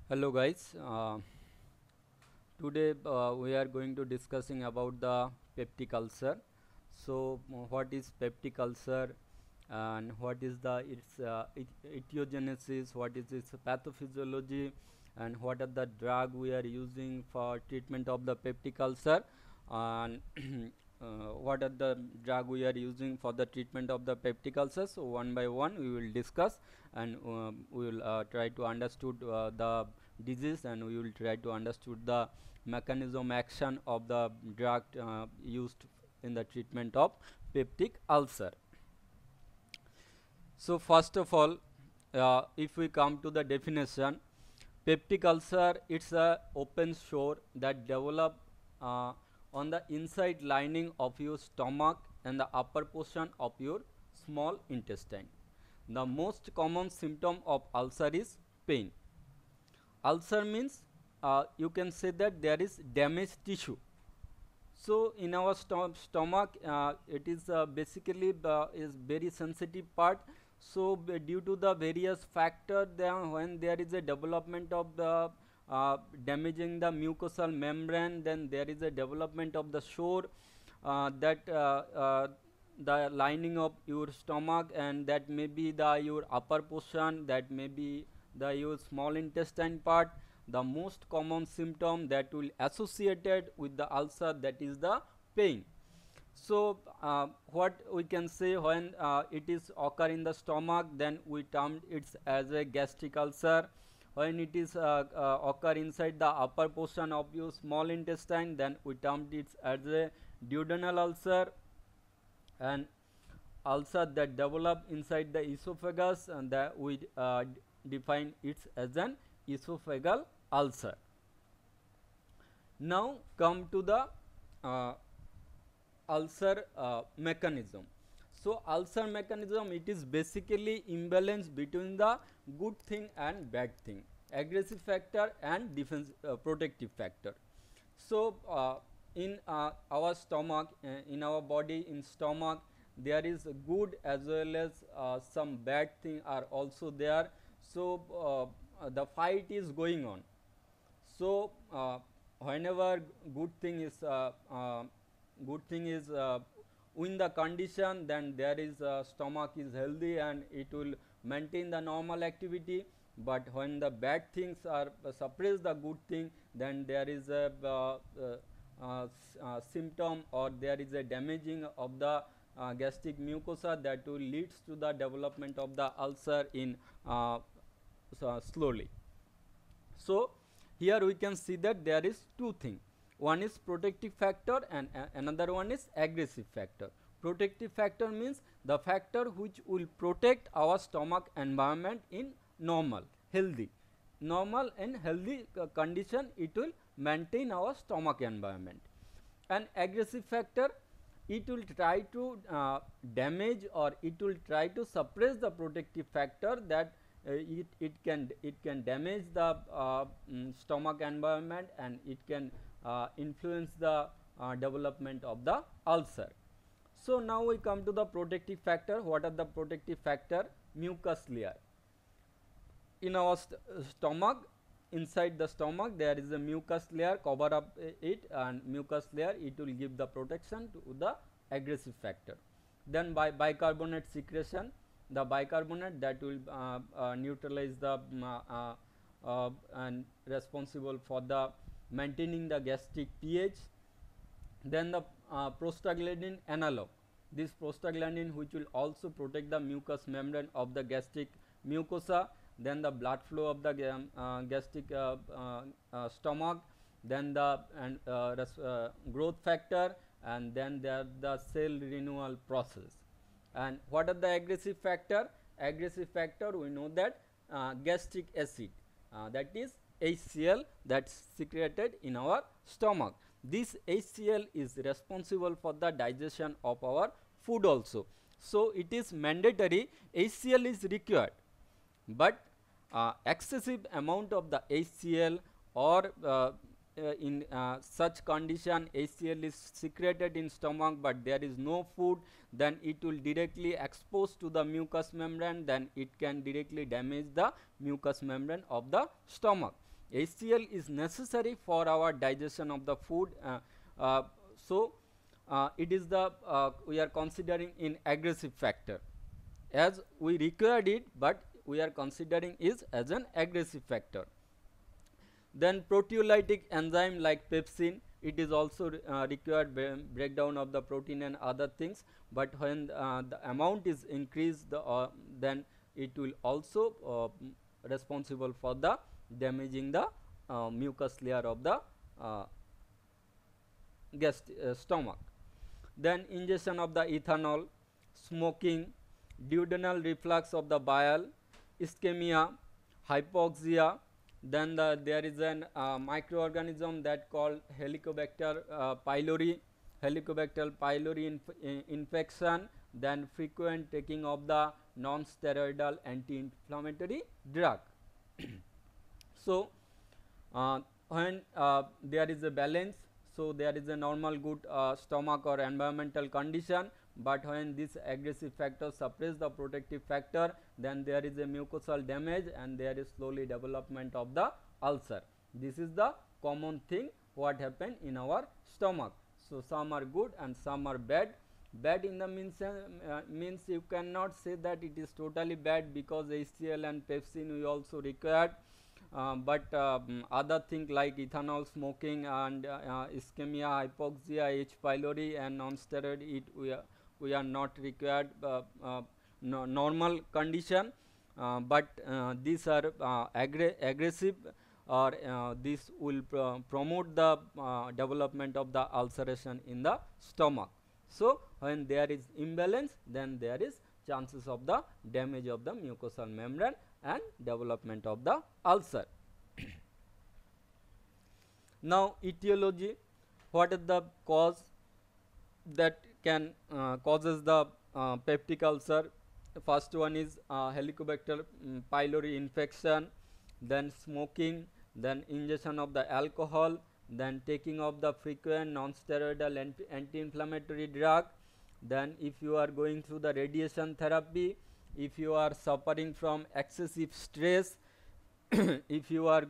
Hello guys, today we are going to discussing about the peptic ulcer. So what is peptic ulcer and what is the its etiologenesis, what is its pathophysiology, and what are the drug we are using for treatment of the peptic ulcer, and what are the drug we are using for the treatment of the peptic ulcer. So one by one we will discuss, and we will try to understood the disease, and we will try to understood the mechanism action of the drug used in the treatment of peptic ulcer. So first of all, if we come to the definition, peptic ulcer, it's a open sore that develop uh, on the inside lining of your stomach and the upper portion of your small intestine. The most common symptom of ulcer is pain. Ulcer means you can say that there is damaged tissue. So in our stomach, it is basically is very sensitive part. So due to the various factor, then when there is a development of the damaging the mucosal membrane, then there is a development of the sore that the lining of your stomach, and that may be the your upper portion, that may be the your small intestine part. The most common symptom that will associated with the ulcer, that is the pain. So what we can say, when it is occur in the stomach, then we termed it as a gastric ulcer. When it is occur inside the upper portion of your small intestine, then we termed it as a duodenal ulcer. And ulcer that develop inside the esophagus, and that we define it as an esophageal ulcer. Now come to the uh, ulcer mechanism. So ulcer mechanism, it is basically imbalance between the good thing and bad thing, aggressive factor and defense protective factor. So in our stomach, in our body, in stomach, there is a good as well as some bad thing are also there. So the fight is going on. So whenever good thing is in the condition, then there is stomach is healthy and it will maintain the normal activity. But when the bad things are suppress the good thing, then there is a symptom, or there is a damaging of the gastric mucosa that will leads to the development of the ulcer in slowly. So here we can see that there is two things. One is protective factor, and another one is aggressive factor. Protective factor means the factor which will protect our stomach environment in normal and healthy condition. It will maintain our stomach environment. And aggressive factor, it will try to damage, or it will try to suppress the protective factor, that it can damage the stomach environment, and it can influence the development of the ulcer. So now we come to the protective factor. What are the protective factor? Mucus layer. In our stomach, inside the stomach, there is a mucus layer cover up it, and mucus layer, it will give the protection to the aggressive factor. Then by bicarbonate secretion, the bicarbonate that will neutralize the and responsible for the maintaining the gastric pH. Then the prostaglandin analog, this prostaglandin which will also protect the mucous membrane of the gastric mucosa. Then the blood flow of the gastric stomach, then the growth factor, and then there the cell renewal process. And what are the aggressive factor? Aggressive factor, we know that gastric acid, that is HCl, that's secreted in our stomach. This HCl is responsible for the digestion of our food also. So it is mandatory, HCl is required, but excessive amount of the HCl, or in such condition HCl is secreted in stomach but there is no food, then it will directly expose to the mucous membrane, then it can directly damage the mucous membrane of the stomach. HCl is necessary for our digestion of the food. Uh, so it is the we are considering in aggressive factor, as we required it, but we are considering is as an aggressive factor. Then proteolytic enzyme like pepsin, it is also required breakdown of the protein and other things, but when the amount is increased, then it will also responsible for the damaging the mucus layer of the uh, stomach. Then ingestion of the ethanol, smoking, duodenal reflux of the bile, ischemia, hypoxia. Then there is an microorganism that called Helicobacter pylori, Helicobacter pylori infection. Then frequent taking of the non-steroidal anti-inflammatory drug. So when there is a balance, so there is a normal good stomach or environmental condition, but when this aggressive factor suppress the protective factor, then there is a mucosal damage and there is slowly development of the ulcer. This is the common thing what happen in our stomach. So some are good and some are bad. Bad in the means you cannot say that it is totally bad, because HCl and pepsin we also required. But other things like ethanol, smoking, and ischemia, hypoxia, H. pylori, and non-steroid, we are not required normal condition, but these are aggressive, or this will promote the development of the ulceration in the stomach. So when there is imbalance, then there is chances of the damage of the mucosal membrane and development of the ulcer. Now etiology, what is the cause that can causes the peptic ulcer? First one is Helicobacter pylori infection, then smoking, then ingestion of the alcohol, then taking of the frequent non-steroidal anti-inflammatory drug. Then if you are going through the radiation therapy, if you are suffering from excessive stress, if you are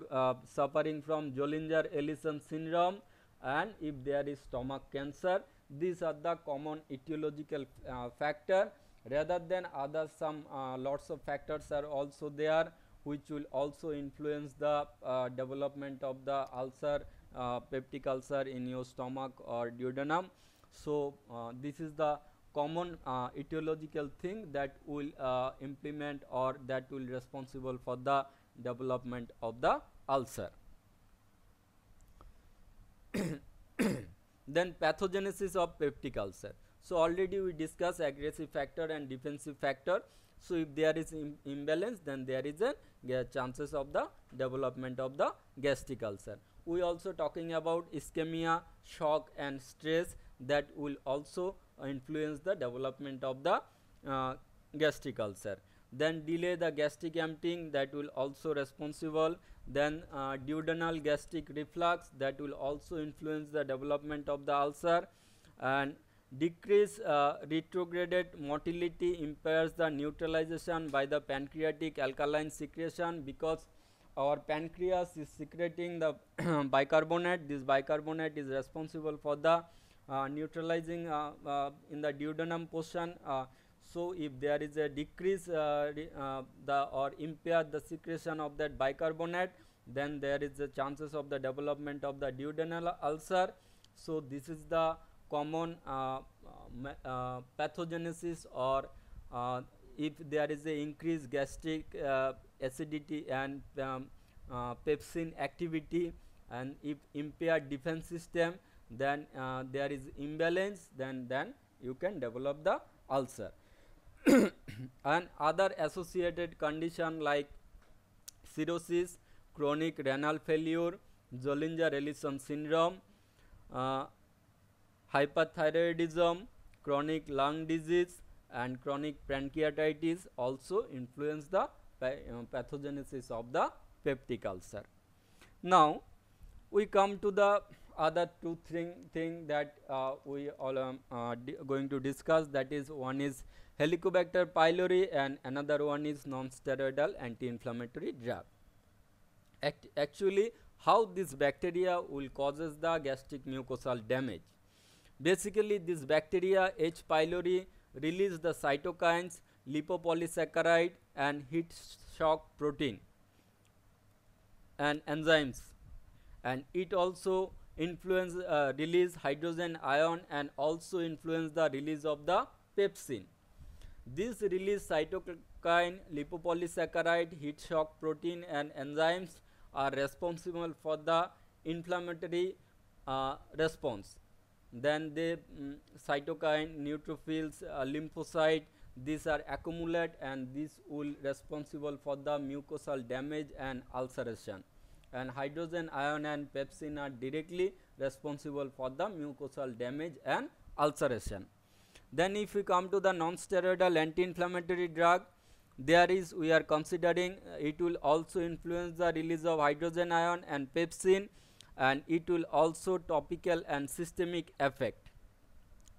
suffering from Zollinger-Ellison syndrome, and if there is stomach cancer, these are the common etiological factor. Rather than others, some lots of factors are also there which will also influence the development of the ulcer, peptic ulcer in your stomach or duodenum. So this is the common etiological thing that will implement or that will responsible for the development of the ulcer. Then pathogenesis of peptic ulcer. So already we discussed aggressive factor and defensive factor. So if there is imbalance, then there is a chances of the development of the gastric ulcer. We also talking about ischemia, shock and stress that will also influence the development of the gastric ulcer. Then delay the gastric emptying, that will also responsible. Then duodenal gastric reflux, that will also influence the development of the ulcer. And decrease retrograded motility impairs the neutralization by the pancreatic alkaline secretion, because our pancreas is secreting the bicarbonate. This bicarbonate is responsible for the neutralizing in the duodenum portion. So if there is a decrease or impair the secretion of that bicarbonate, then there is a chances of the development of the duodenal ulcer. So this is the common pathogenesis, or if there is a increased gastric acidity and pepsin activity, and if impaired defense system, then there is imbalance, then you can develop the ulcer. And other associated condition like cirrhosis, chronic renal failure, Zollinger-Ellison syndrome, hyperthyroidism, chronic lung disease, and chronic pancreatitis also influence the pathogenesis of the peptic ulcer. Now we come to the other two thing that we all going to discuss, that is, one is Helicobacter pylori and another one is non-steroidal anti-inflammatory drug. Actually, how this bacteria will causes the gastric mucosal damage. Basically, this bacteria H. pylori release the cytokines, lipopolysaccharide and heat shock protein and enzymes, and it also influence release hydrogen ion and also influence the release of the pepsin. This release cytokine, lipopolysaccharide, heat shock protein and enzymes are responsible for the inflammatory response. Then the cytokine, neutrophils, lymphocyte, these are accumulate and this will responsible for the mucosal damage and ulceration, and hydrogen ion and pepsin are directly responsible for the mucosal damage and ulceration. Then if we come to the non-steroidal anti-inflammatory drug, there is we are considering it will also influence the release of hydrogen ion and pepsin, and it will also topical and systemic effect.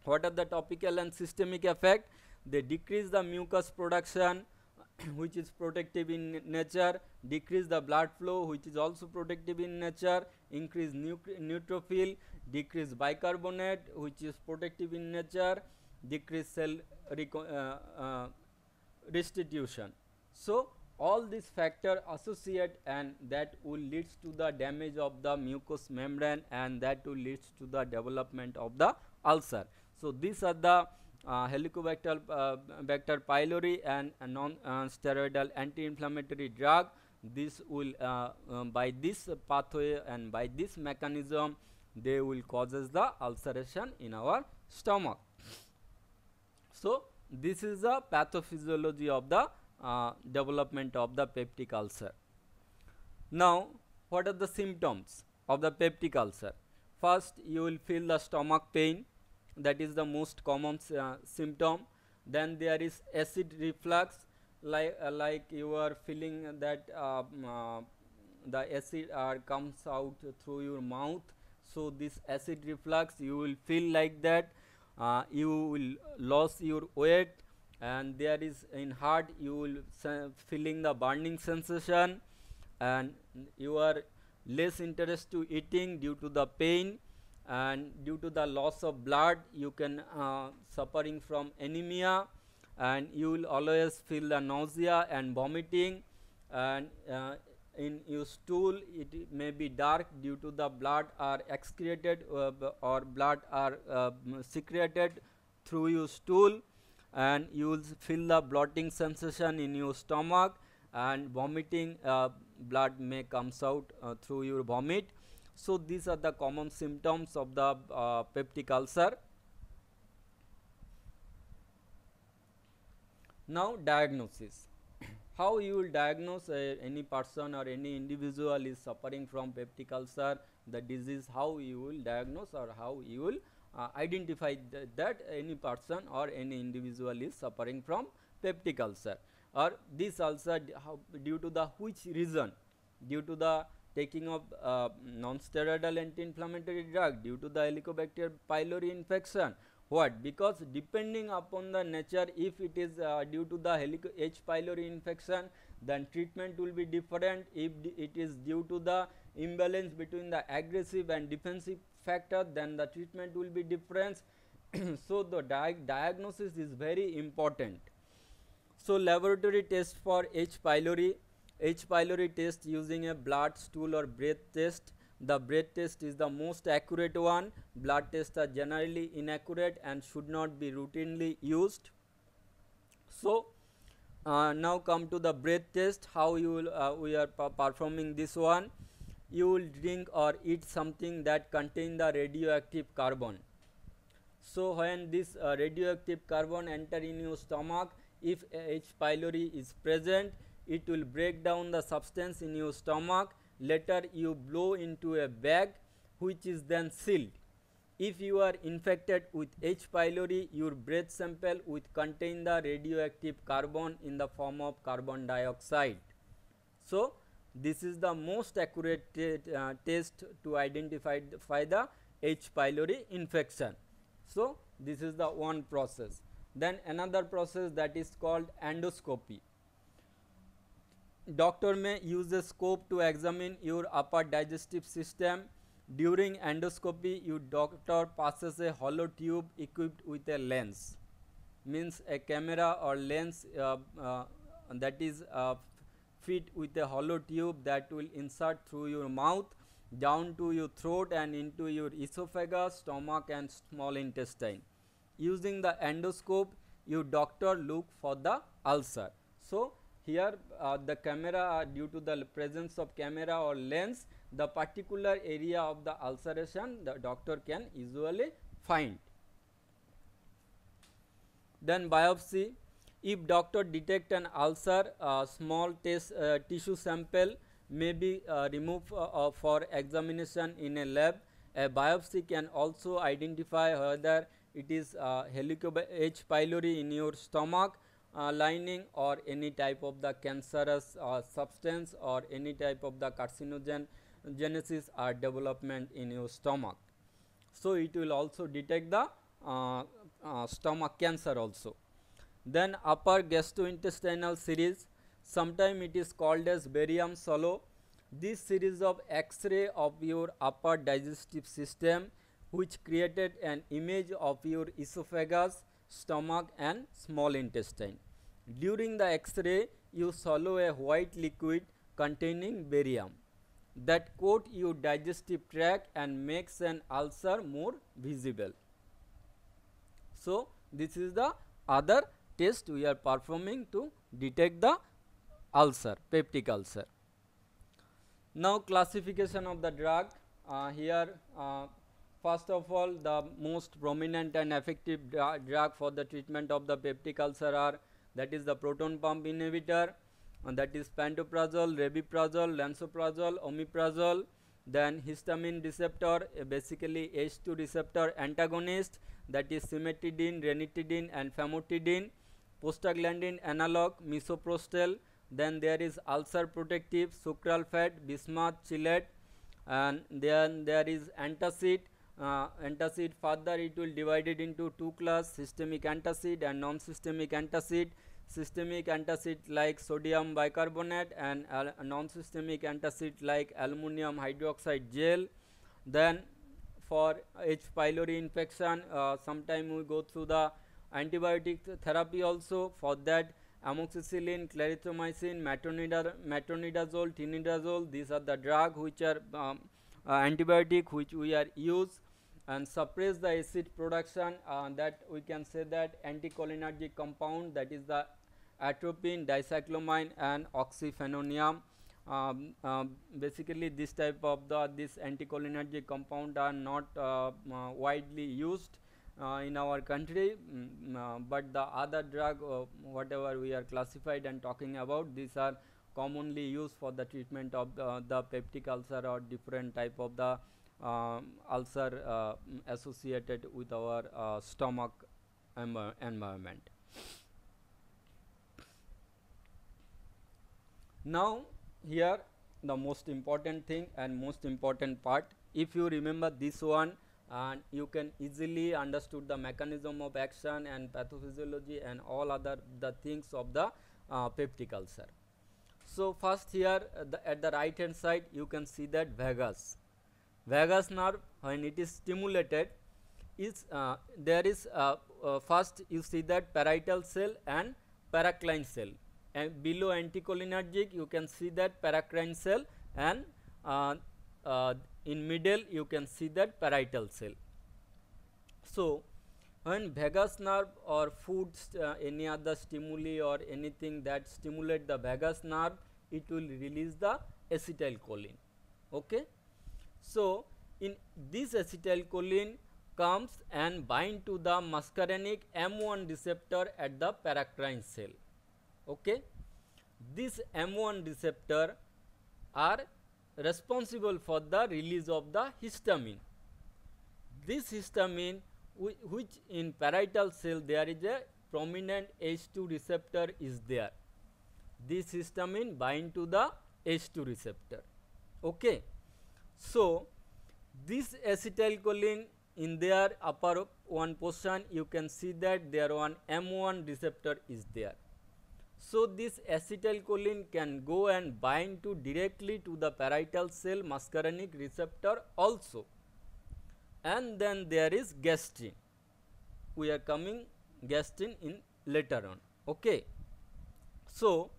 What are the topical and systemic effect? They decrease the mucus production which is protective in nature, decrease the blood flow which is also protective in nature, increase neutrophil, decrease bicarbonate which is protective in nature, decrease cell restitution. So, all these factors associate and that will leads to the damage of the mucous membrane and that will leads to the development of the ulcer. So, these are the Helicobacter Bacter pylori and non-steroidal anti-inflammatory drug. This will by this pathway and by this mechanism they will causes the ulceration in our stomach. So, this is the pathophysiology of the development of the peptic ulcer. Now, what are the symptoms of the peptic ulcer? First, you will feel the stomach pain, that is the most common symptom. Then there is acid reflux, like you are feeling that the acid comes out through your mouth. So, this acid reflux you will feel like that. You will lose your weight, and there is in heart you will feeling the burning sensation, and you are less interest to eating due to the pain, and due to the loss of blood you can suffering from anemia, and you will always feel the nausea and vomiting, and in your stool it may be dark due to the blood are excreted or blood are secreted through your stool, and you will feel the bloating sensation in your stomach, and vomiting blood may comes out through your vomit. So, these are the common symptoms of the peptic ulcer. Now, diagnosis. How you will diagnose any person or any individual is suffering from peptic ulcer, the disease, how you will diagnose or how you will identify that any person or any individual is suffering from peptic ulcer, or this ulcer due to the which reason, due to the taking of non-steroidal anti-inflammatory drug, due to the Helicobacter pylori infection. What? Because depending upon the nature, if it is due to the H. pylori infection, then treatment will be different. If it is due to the imbalance between the aggressive and defensive factor, then the treatment will be different. So, the diagnosis is very important. So, laboratory test for H. pylori. H. pylori test using a blood, stool or breath test. The breath test is the most accurate one. Blood tests are generally inaccurate and should not be routinely used. So, now come to the breath test. How you will we are performing this one. You will drink or eat something that contain the radioactive carbon. So, when this radioactive carbon enter in your stomach, if H. pylori is present, it will break down the substance in your stomach. Later you blow into a bag which is then sealed. If you are infected with H. pylori, your breath sample would contain the radioactive carbon in the form of carbon dioxide. So, this is the most accurate test to identify the H. pylori infection. So, this is the one process. Then another process, that is called endoscopy. doctor may use a scope to examine your upper digestive system. During endoscopy, your doctor passes a hollow tube equipped with a lens, means a camera or lens that is fit with a hollow tube that will insert through your mouth down to your throat and into your esophagus, stomach and small intestine. Using the endoscope, your doctor look for the ulcer. So here the camera, due to the presence of camera or lens, the particular area of the ulceration the doctor can usually find. Then biopsy. If doctor detect an ulcer, small tissue sample may be removed for examination in a lab. A biopsy can also identify whether it is Helicobacter H. pylori in your stomach lining, or any type of the cancerous substance, or any type of the carcinogenesis or development in your stomach. So it will also detect the stomach cancer also. Then upper gastrointestinal series, sometime it is called as barium swallow. This series of X-ray of your upper digestive system, which created an image of your esophagus, stomach and small intestine. During the X-ray, you swallow a white liquid containing barium that coat your digestive tract and makes an ulcer more visible. So this is the other test we are performing to detect the ulcer, peptic ulcer. Now classification of the drug. Here first of all, the most prominent and effective drug for the treatment of the peptic ulcer are, that is the proton pump inhibitor, and that is pantoprazole, rabeprazole, lansoprazole, omeprazole. Then histamine receptor, basically H2 receptor antagonist, that is cimetidine, ranitidine and famotidine. Prostaglandin analog, misoprostol. Then there is ulcer protective, sucralfate, bismuth, chelate, and then there is antacid. Antacid, further it will divided into two class, systemic antacid and non-systemic antacid. Systemic antacid like sodium bicarbonate, and non-systemic antacid like aluminum hydroxide gel. Then for H. pylori infection, sometime we go through the antibiotic therapy also. For that, amoxicillin, clarithromycin, metronidazole, tinidazole, these are the drug which are antibiotic which we are use and suppress the acid production, that we can say that anticholinergic compound, that is the atropine, dicyclomine and oxyphenonium. Basically this type of this anticholinergic compound are not widely used in our country, but the other drug whatever we are classified and talking about, these are commonly used for the treatment of the peptic ulcer or different type of the ulcer associated with our stomach environment. Now here the most important thing and most important part, if you remember this one, and you can easily understood the mechanism of action and pathophysiology and all other the things of the peptic ulcer. So first here at the right hand side you can see that vagus nerve, when it is stimulated, is there is first you see that parietal cell and paracrine cell, and below anticholinergic you can see that paracrine cell, and in middle you can see that parietal cell. So when vagus nerve or food any other stimuli or anything that stimulate the vagus nerve, it will release the acetylcholine. Okay. So in this acetylcholine comes and bind to the muscarinic M1 receptor at the paracrine cell. Okay. This M1 receptor are responsible for the release of the histamine. This histamine, which in parietal cell there is a prominent H2 receptor is there. This histamine bind to the H2 receptor. Okay. So this acetylcholine in their upper one portion you can see that there one M1 receptor is there. So this acetylcholine can go and bind to directly to the parietal cell muscarinic receptor also. And then there is gastrin. We are coming gastrin in later on. Okay. So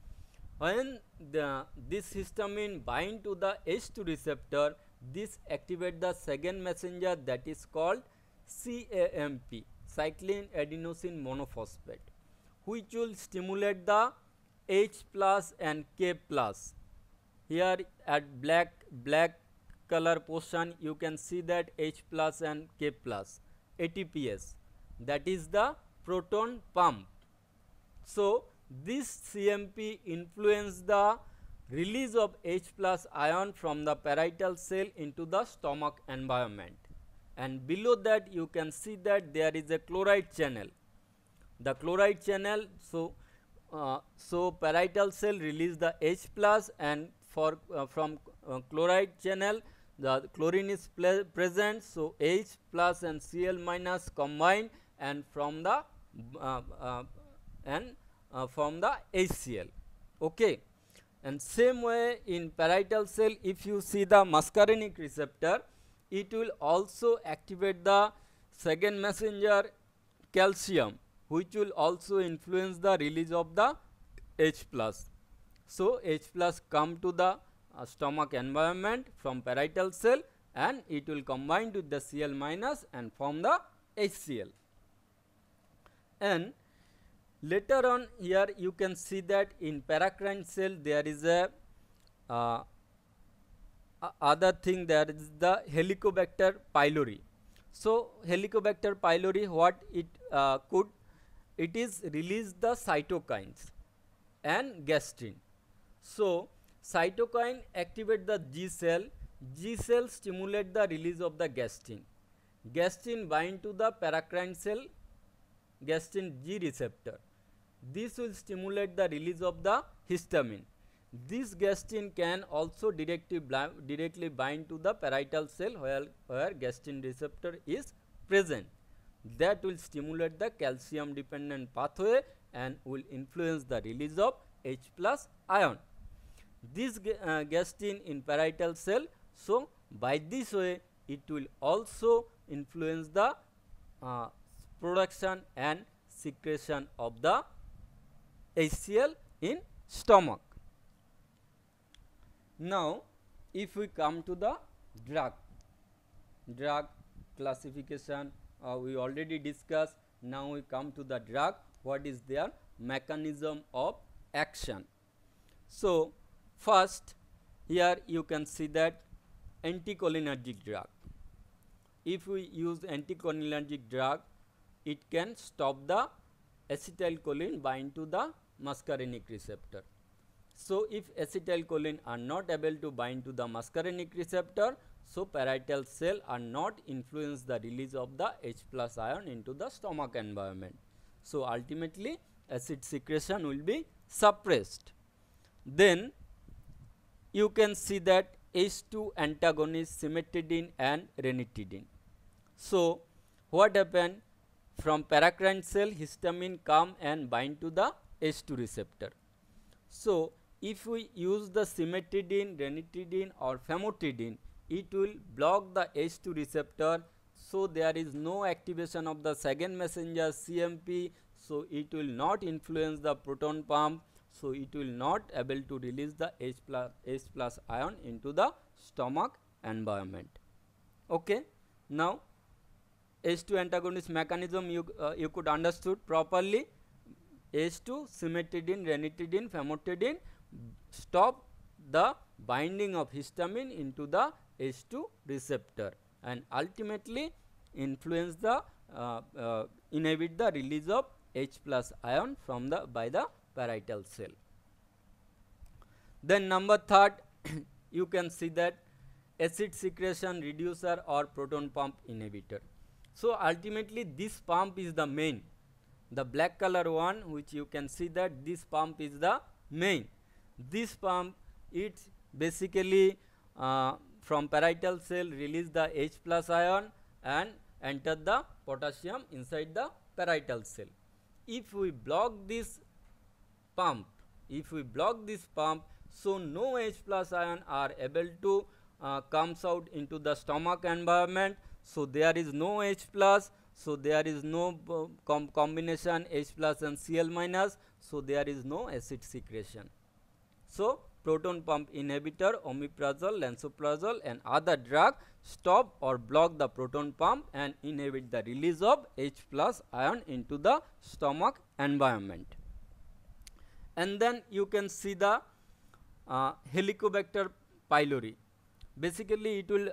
when this histamine bind to the H2 receptor, this activate the second messenger, that is called CAMP, cyclin adenosine monophosphate, which will stimulate the H plus and K plus. Here at black color portion you can see that H plus and K plus, ATPase, that is the proton pump. So this CMP influence the release of H plus ion from the parietal cell into the stomach environment, and below that you can see that there is a chloride channel. The chloride channel, so parietal cell release the H plus, and from chloride channel the chlorine is present, so H plus and Cl minus combine and from the HCl. Okay. And same way in parietal cell, if you see the muscarinic receptor, it will also activate the second messenger calcium, which will also influence the release of the H plus. So H plus come to the stomach environment from parietal cell, and it will combine with the Cl minus and form the HCl. And later on here you can see that in paracrine cell there is a other thing, there is the Helicobacter pylori. So Helicobacter pylori, what it could, it is release the cytokines and gastrin. So cytokine activate the G cell, G cell stimulate the release of the gastrin, gastrin bind to the paracrine cell gastrin G receptor. This will stimulate the release of the histamine. This gastrin can also directly bind to the parietal cell where gastrin receptor is present. That will stimulate the calcium dependent pathway and will influence the release of H plus ion. This gastrin in parietal cell, so by this way it will also influence the production and secretion of the HCl in stomach. Now if we come to the drug classification, we already discussed. Now we come to the drug, what is their mechanism of action. So first here you can see that anticholinergic drug. If we use anticholinergic drug, it can stop the acetylcholine bind to the muscarinic receptor. So if acetylcholine are not able to bind to the muscarinic receptor, so parietal cell are not influence the release of the H plus ion into the stomach environment. So ultimately acid secretion will be suppressed. Then you can see that H2 antagonist cimetidine and ranitidine. So what happened, from paracrine cell histamine come and bind to the H2 receptor. So if we use the cimetidine, ranitidine or famotidine, it will block the H2 receptor, so there is no activation of the second messenger CMP, so it will not influence the proton pump, so it will not able to release the H plus ion into the stomach environment. Okay. Now H2 antagonist mechanism you could understood properly. H2 cimetidine, ranitidine, famotidine stop the binding of histamine into the H2 receptor and ultimately influence the inhibit the release of H plus ion from the by the parietal cell. Then number third you can see that acid secretion reducer or proton pump inhibitor. So ultimately this pump is the main, the black color one, which you can see that this pump is the main. This pump, it basically from parietal cell release the H plus ion and enter the potassium inside the parietal cell. If we block this pump, if we block this pump, so no H plus ion are able to comes out into the stomach environment. So there is no H plus, so there is no combination H plus and Cl minus, so there is no acid secretion. So proton pump inhibitor, omeprazole, lansoprazole and other drug stop or block the proton pump and inhibit the release of H plus ion into the stomach environment. And then you can see the Helicobacter pylori. Basically it will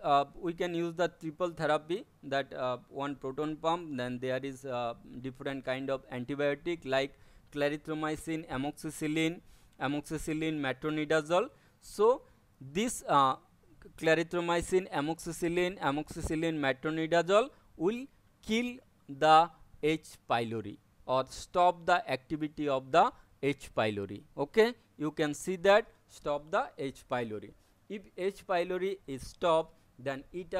we can use the triple therapy, that one proton pump, then there is different kind of antibiotic like clarithromycin, amoxicillin, metronidazole. So this clarithromycin, amoxicillin, metronidazole will kill the H pylori or stop the activity of the H pylori. Okay, you can see that stop the H pylori. If H pylori is stopped, then it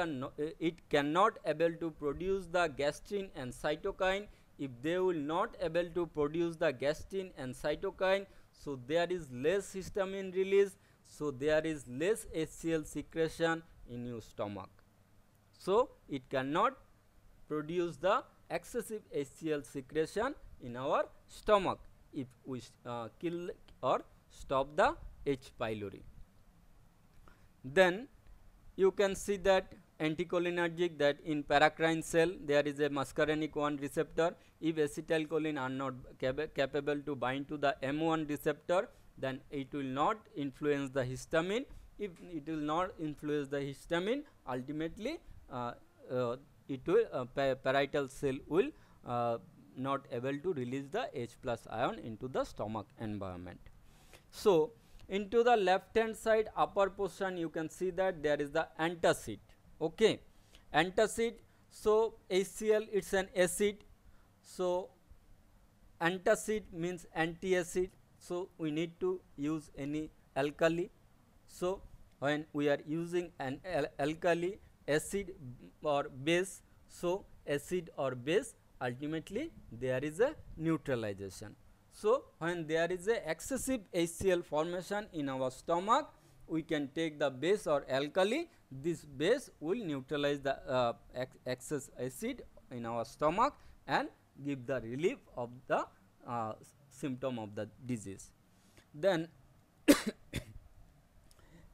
cannot able to produce the gastrin and cytokine. If they will not able to produce the gastrin and cytokine, so there is less histamine release, so there is less HCl secretion in your stomach. So it cannot produce the excessive HCl secretion in our stomach if we kill or stop the H pylori. Then you can see that anticholinergic, that in paracrine cell there is a muscarinic 1 receptor. If acetylcholine are not capable to bind to the M1 receptor, then it will not influence the histamine. If it will not influence the histamine, ultimately it will parietal cell will not able to release the H plus ion into the stomach environment. So into the left hand side upper portion you can see that there is the antacid. Okay, antacid, so HCl it's an acid, so antacid means anti-acid, so we need to use any alkali. So when we are using an alkali, acid or base, so acid or base, ultimately there is a neutralization. So when there is a excessive HCl formation in our stomach, we can take the base or alkali. This base will neutralize the excess acid in our stomach and give the relief of the symptom of the disease. Then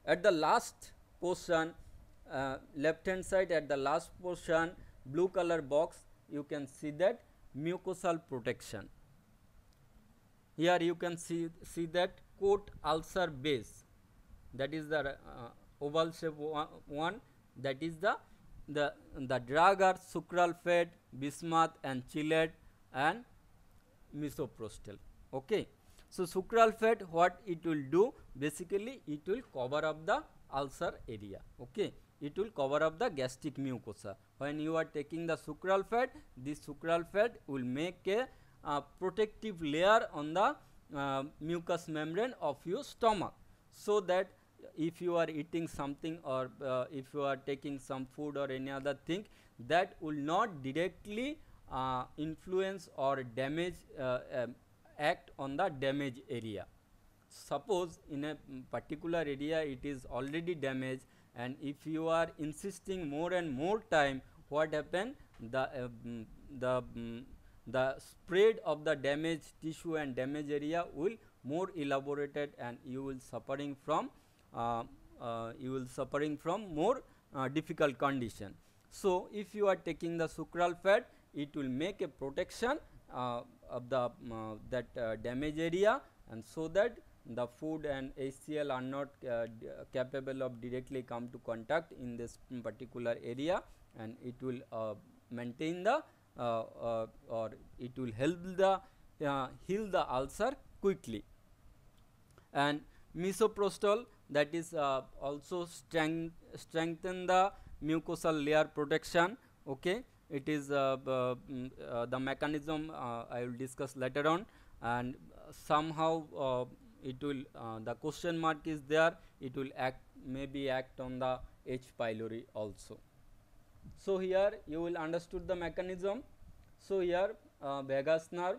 at the last portion, left hand side at the last portion, blue color box, you can see that mucosal protection. Here you can see that coat ulcer base, that is the oval shape one, that is the drug are sucralfate, bismuth and chelate and misoprostol. Okay, so sucralfate, what it will do, basically it will cover up the ulcer area. Okay, it will cover up the gastric mucosa. When you are taking the sucralfate, this sucralfate will make a protective layer on the mucous membrane of your stomach, so that if you are eating something or if you are taking some food or any other thing, that will not directly influence or damage act on the damaged area. Suppose in a particular area it is already damaged, and if you are insisting more and more time, what happen, the spread of the damaged tissue and damaged area will more elaborated, and you will suffering from more difficult condition. So if you are taking the sucralfate, it will make a protection of the that damaged area, and so that the food and HCl are not capable of directly come to contact in this particular area, and it will maintain the or it will help the heal the ulcer quickly. And misoprostol, that is also strengthen the mucosal layer protection. Okay, it is the mechanism I will discuss later on, and somehow it will the question mark is there, it will maybe act on the H pylori also. So here you will understood the mechanism. So here vagus nerve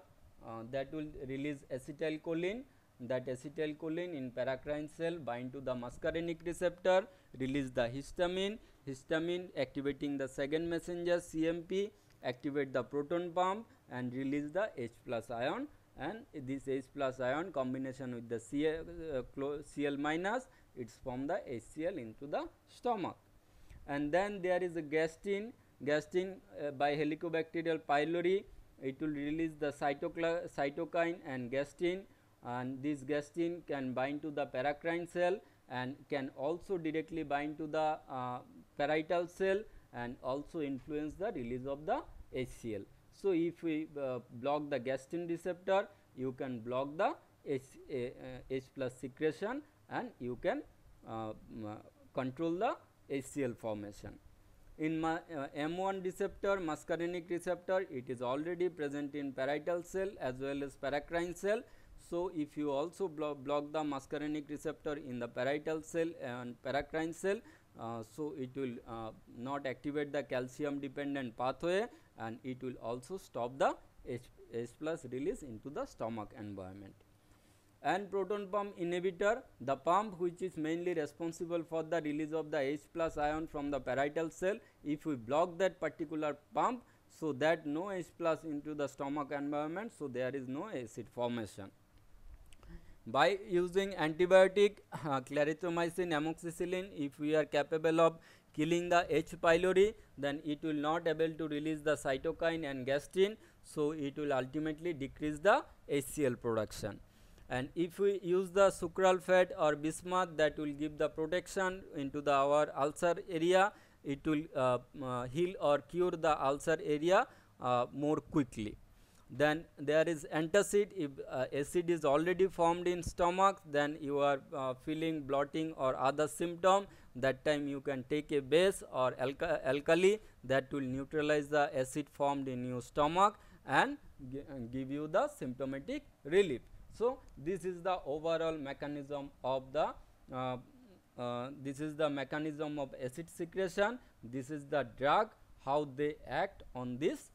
that will release acetylcholine, that acetylcholine in paracrine cell bind to the muscarinic receptor, release the histamine, histamine activating the second messenger CMP, activate the proton pump and release the H plus ion, and this H plus ion combination with the Cl minus, it is from the HCl into the stomach. And then there is a gastrin, by Helicobacterial pylori, it will release the cytokine and gastrin, and this gastrin can bind to the paracrine cell and can also directly bind to the parietal cell and also influence the release of the HCl. So, if we block the gastrin receptor, you can block the H plus secretion and you can control the HCl formation. In M1 receptor, muscarinic receptor, it is already present in parietal cell as well as paracrine cell. So, if you also block the muscarinic receptor in the parietal cell and paracrine cell, so it will not activate the calcium dependent pathway and it will also stop the H plus release into the stomach environment. And proton pump inhibitor, the pump which is mainly responsible for the release of the H plus ion from the parietal cell, if we block that particular pump, so that no H plus into the stomach environment, so there is no acid formation. By using antibiotic clarithromycin, amoxicillin, if we are capable of killing the H pylori, then it will not able to release the cytokine and gastrin, so it will ultimately decrease the HCl production. And if we use the sucral fat or bismuth, that will give the protection into the our ulcer area, it will heal or cure the ulcer area more quickly. Then there is antacid. If acid is already formed in stomach, then you are feeling bloating or other symptom, that time you can take a base or alkali that will neutralize the acid formed in your stomach and give you the symptomatic relief. So, this is the overall mechanism of the acid secretion. This is the drug, how they act on this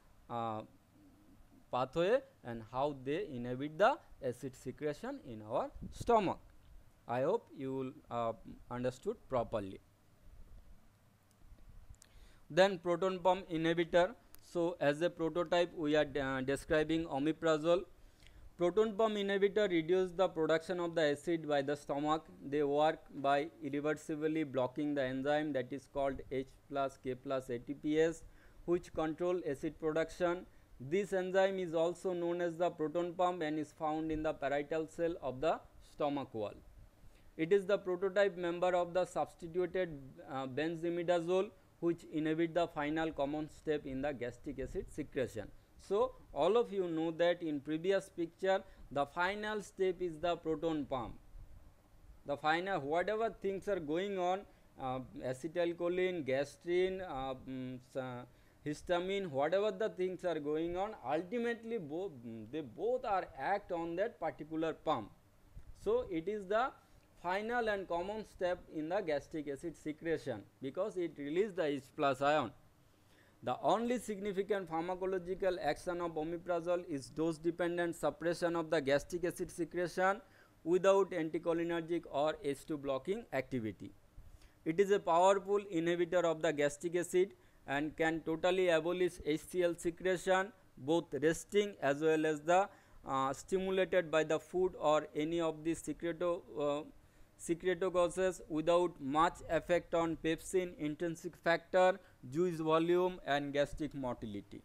pathway and how they inhibit the acid secretion in our stomach. I hope you will understood properly. Then proton pump inhibitor. So, as a prototype we are describing omeprazole. Proton pump inhibitor reduce the production of the acid by the stomach. They work by irreversibly blocking the enzyme that is called H plus K plus ATPase, which control acid production. This enzyme is also known as the proton pump and is found in the parietal cell of the stomach wall. It is the prototype member of the substituted benzimidazole, which inhibit the final common step in the gastric acid secretion. So, all of you know that in previous picture the final step is the proton pump. The final whatever things are going on, acetylcholine, gastrin, histamine, whatever the things are going on, ultimately they both are act on that particular pump. So, it is the final and common step in the gastric acid secretion because it releases the H plus ion. The only significant pharmacological action of omeprazole is dose dependent suppression of the gastric acid secretion without anticholinergic or H2 blocking activity. It is a powerful inhibitor of the gastric acid and can totally abolish HCl secretion, both resting as well as the stimulated by the food or any of the secretogazes without much effect on pepsin, intrinsic factor, juice volume and gastric motility.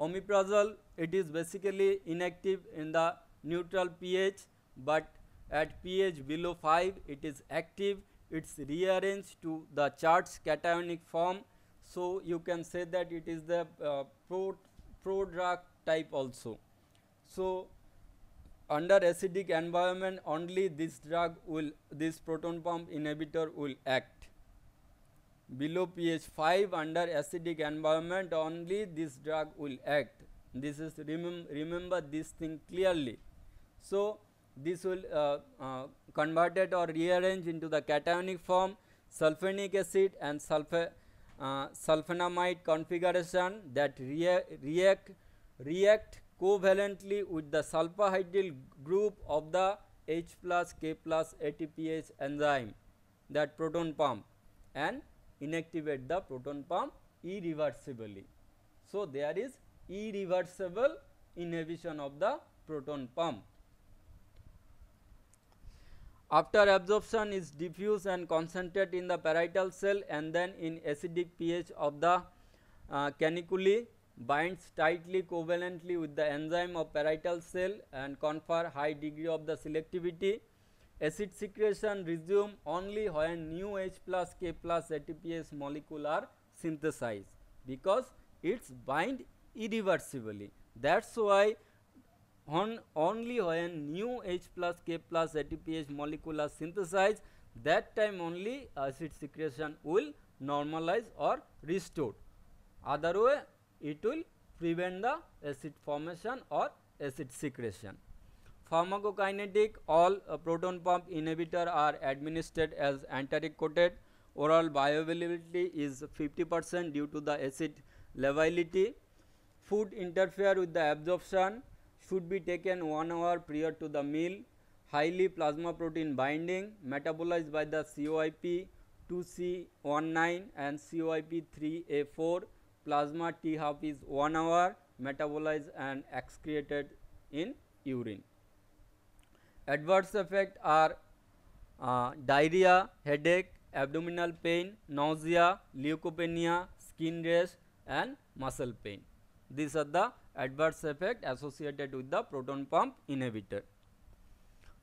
Omeprazole, it is basically inactive in the neutral pH, but at pH below 5 it is active. It is rearranged to the Church cationic form. So, you can say that it is the prodrug type also. So, under acidic environment only this proton pump inhibitor will act. Below pH 5 under acidic environment only this drug will act. This is remember this thing clearly. So, this will converted or rearrange into the cationic form, sulfonic acid and sulfonamide configuration that react covalently with the sulfahydryl group of the H plus K plus ATPase enzyme, that proton pump, and inactivate the proton pump irreversibly. So, there is irreversible inhibition of the proton pump. After absorption is diffuse and concentrate in the parietal cell, and then in acidic pH of the caniculi, binds tightly covalently with the enzyme of parietal cell and confer high degree of the selectivity. Acid secretion resume only when new H plus K plus ATPase molecule are synthesized, because it's bind irreversibly. That's why only when new H plus K plus ATPase molecule are synthesized, that time only acid secretion will normalize or restore. Otherwise, it will prevent the acid formation or acid secretion. Pharmacokinetic, all proton pump inhibitor are administered as enteric coated. Oral bioavailability is 50% due to the acid levelity. Food interfere with the absorption, should be taken 1 hour prior to the meal. Highly plasma protein binding, metabolized by the COIP 2C19 and COIP 3A4. Plasma T half is 1 hour, metabolized and excreted in urine. Adverse effects are diarrhea, headache, abdominal pain, nausea, leukopenia, skin rash, and muscle pain. These are the adverse effects associated with the proton pump inhibitor.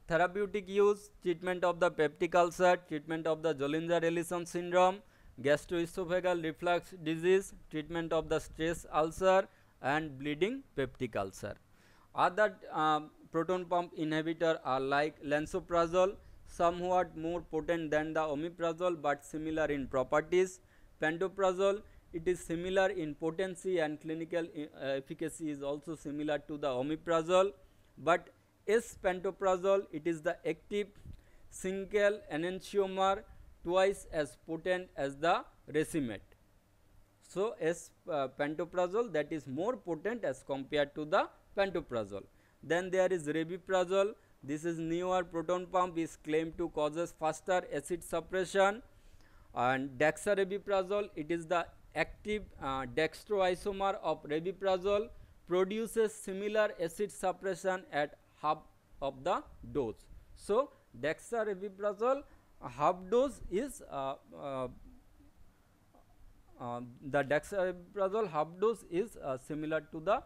Therapeutic use: treatment of the peptic ulcer, treatment of the Zollinger-Ellison syndrome, gastroesophageal reflux disease, treatment of the stress ulcer, and bleeding peptic ulcer. Other proton pump inhibitor are like lansoprazole, somewhat more potent than the omeprazole but similar in properties. Pantoprazole, it is similar in potency and clinical efficacy is also similar to the omeprazole, but S-pantoprazole, it is the active single enantiomer, twice as potent as the racemate. So, S-pantoprazole, that is more potent as compared to the pantoprazole. Then there is rabeprazole. This is newer proton pump, is claimed to causes faster acid suppression. And dexarabeprazole, it is the active dextroisomer of rabeprazole, produces similar acid suppression at half of the dose. So, dexarabeprazole half dose is the dexarabeprazole half dose is similar to the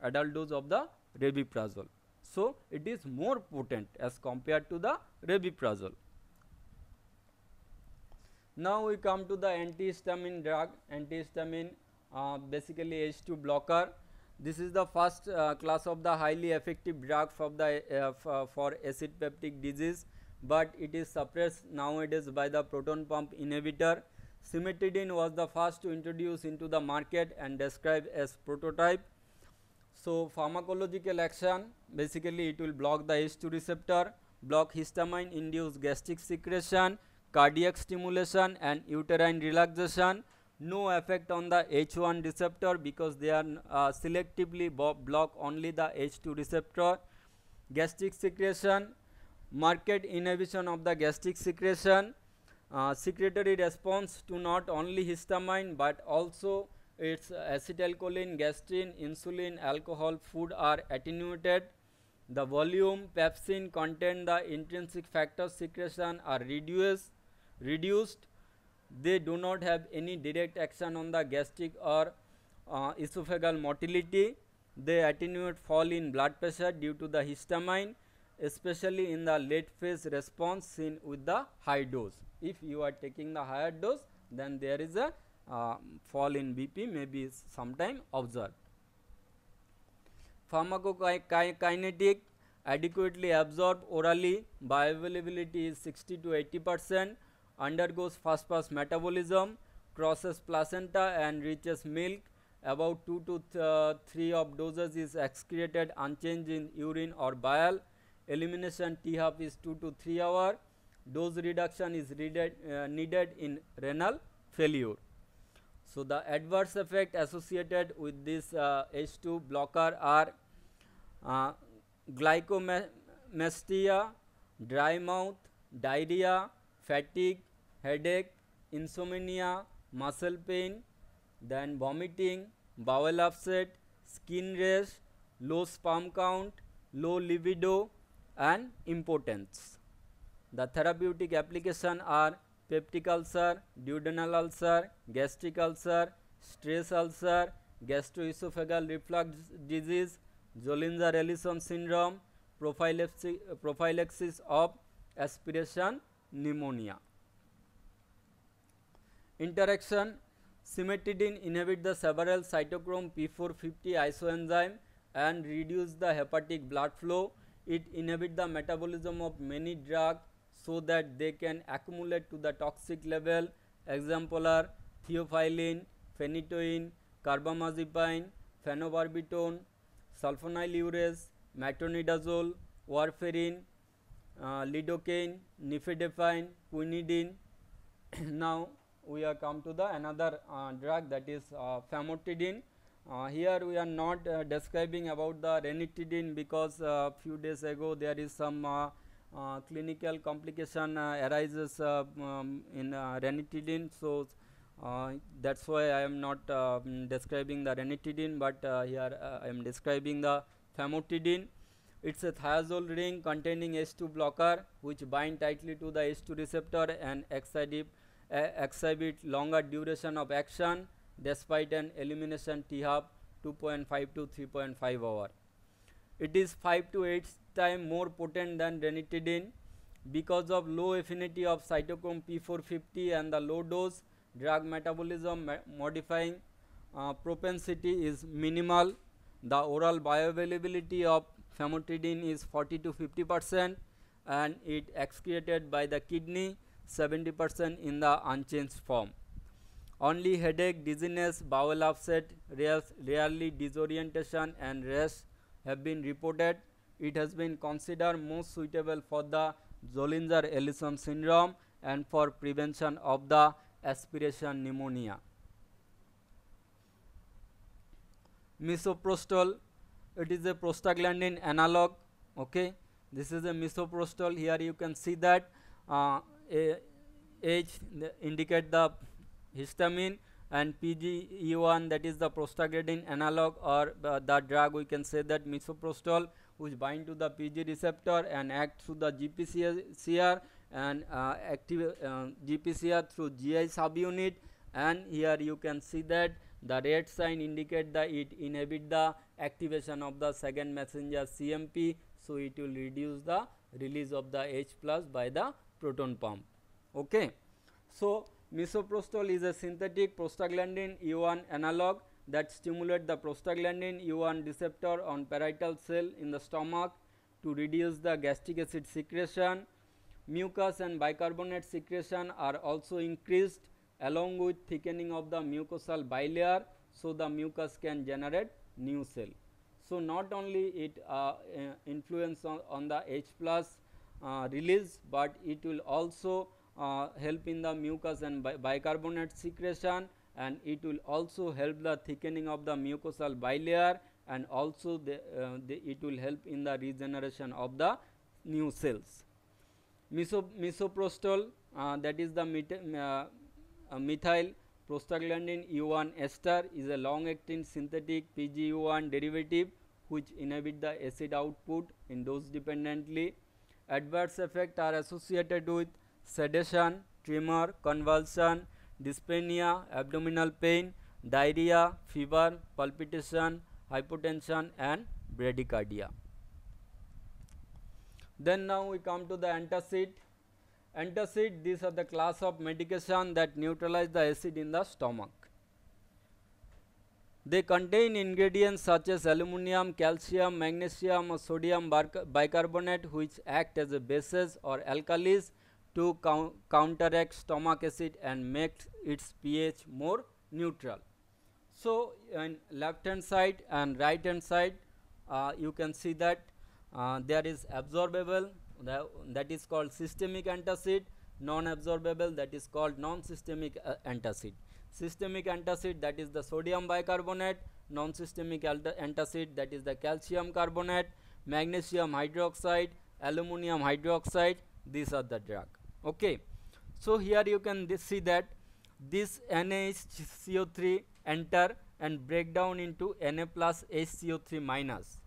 adult dose of the rabeprazole. So, it is more potent as compared to the rabeprazole. Now, we come to the antihistamine drug. Antihistamine, basically H2 blocker. This is the first class of the highly effective drug for the for acid peptic disease, but it is suppressed nowadays by the proton pump inhibitor. Cimetidine was the first to introduce into the market and described as prototype. So, pharmacological action, basically it will block the H2 receptor, block histamine induced gastric secretion, cardiac stimulation and uterine relaxation. No effect on the H1 receptor because they are selectively block only the H2 receptor. Gastric secretion, marked inhibition of the gastric secretion. Secretory response to not only histamine but also its acetylcholine, gastrin, insulin, alcohol, food are attenuated. The volume, pepsin content the intrinsic factor secretion are reduced. They do not have any direct action on the gastric or esophageal motility. They attenuate fall in blood pressure due to the histamine, especially in the late phase response seen with the high dose. If you are taking the higher dose, then there is a fall in BP may be sometime observed. Pharmacokinetic, adequately absorbed orally, bioavailability is 60 to 80%, undergoes fast pass metabolism, crosses placenta and reaches milk. About 2 to 3 of doses is excreted unchanged in urine or bile. Elimination T half is 2 to 3 hours. Dose reduction is needed in renal failure. So the adverse effect associated with this H2 blocker are uh, glycomastia, dry mouth, diarrhea, fatigue, headache, insomnia, muscle pain, then vomiting, bowel upset, skin rash, low sperm count, low libido, and impotence. The therapeutic application are peptic ulcer, duodenal ulcer, gastric ulcer, stress ulcer, gastroesophageal reflux disease, Zollinger-Ellison syndrome, prophylaxis of aspiration pneumonia. Interaction: cimetidine inhibit the several cytochrome P450 isoenzyme and reduce the hepatic blood flow. It inhibit the metabolism of many drugs so that they can accumulate to the toxic level. Example are theophylline, phenytoin, carbamazepine, phenobarbital, sulfonylureas, metronidazole, warfarin, lidocaine, nifedipine, quinidine. Now we have come to the another drug, that is famotidine. Here we are not describing about the ranitidine, because few days ago there is some clinical complication arises in ranitidine. So that's why I am not describing the ranitidine, but here I am describing the famotidine. It's a thiazole ring containing H2 blocker which bind tightly to the H2 receptor and exhibit longer duration of action despite an elimination T-half 2.5 to 3.5 hour. It is 5 to 8 times more potent than ranitidine. Because of low affinity of cytochrome P450 and the low dose, drug metabolism modifying propensity is minimal. The oral bioavailability of famotidine is 40 to 50%, and it excreted by the kidney 70% in the unchanged form. Only headache, dizziness, bowel upset, rarely disorientation and rash have been reported. It has been considered most suitable for the Zollinger-Ellison syndrome and for prevention of the aspiration pneumonia. Misoprostol, it is a prostaglandin analog. Okay, this is a misoprostol. Here you can see that H indicate the histamine, and PGE1, that is the prostaglandin analog, or the drug we can say that misoprostol, which bind to the PG receptor and act through the GPCR and active GPCR through GI subunit. And here you can see that the red sign indicate that it inhibit the activation of the second messenger CMP, so it will reduce the release of the H plus by the proton pump. Okay, so misoprostol is a synthetic prostaglandin E1 analog that stimulate the prostaglandin E1 receptor on parietal cell in the stomach to reduce the gastric acid secretion. Mucus and bicarbonate secretion are also increased along with thickening of the mucosal bilayer, so the mucus can generate new cell. So not only it influence on the H plus release, but it will also help in the mucus and bicarbonate secretion, and it will also help the thickening of the mucosal bilayer, and also it will help in the regeneration of the new cells. Misoprostol, that is the methyl prostaglandin E1 ester, is a long acting synthetic PGE1 derivative which inhibit the acid output in dose dependently. Adverse effects are associated with sedation, tremor, convulsion, dyspnea, abdominal pain, diarrhea, fever, palpitation, hypotension, and bradycardia. Then now we come to the antacid. Antacid, these are the class of medication that neutralize the acid in the stomach. They contain ingredients such as aluminum, calcium, magnesium, or sodium bicarbonate, which act as a bases or alkalis to counteract stomach acid and make its pH more neutral. So in left hand side and right hand side, you can see that there is absorbable, that is called systemic antacid, non absorbable, that is called non systemic antacid. Systemic antacid, that is the sodium bicarbonate. Non-systemic antacid, that is the calcium carbonate, magnesium hydroxide, aluminum hydroxide. These are the drug. Okay. So here you can see that this NaHCO3 enter and break down into Na plus HCO3 minus.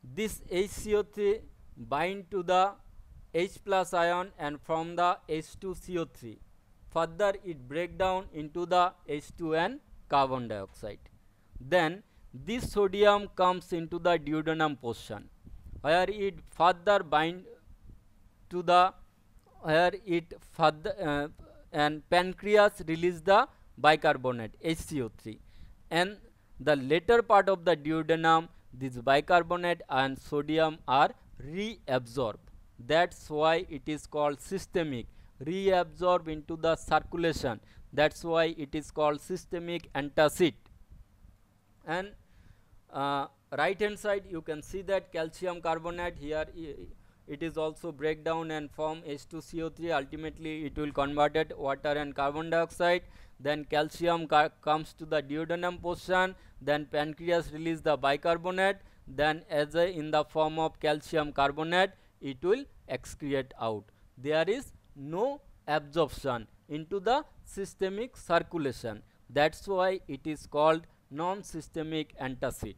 This HCO3 bind to the H plus ion and from the H2CO3. Further it break down into the H2 and carbon dioxide. Then this sodium comes into the duodenum portion, where it further bind to the and pancreas release the bicarbonate HCO3, and the later part of the duodenum this bicarbonate and sodium are reabsorbed. That's why it is called systemic, reabsorb into the circulation. That's why it is called systemic antacid. And right hand side you can see that calcium carbonate, here it is also break down and form H2CO3. Ultimately it will converted water and carbon dioxide. Then calcium comes to the duodenum portion, then pancreas release the bicarbonate, then as in the form of calcium carbonate it will excrete out. There is no absorption into the systemic circulation. That's why it is called non-systemic antacid.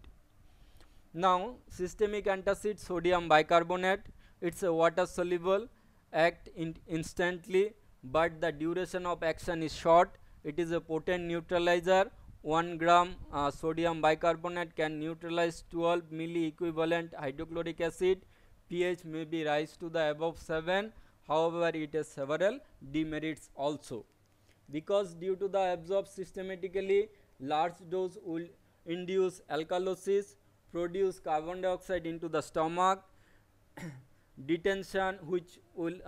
Now systemic antacid, sodium bicarbonate, it's a water soluble, act instantly, but the duration of action is short. It is a potent neutralizer. 1 gram sodium bicarbonate can neutralize 12 milli equivalent hydrochloric acid. pH may be rise to the above 7. However, it has several demerits also, because due to the absorb systematically, large dose will induce alkalosis, produce carbon dioxide into the stomach, detention, which will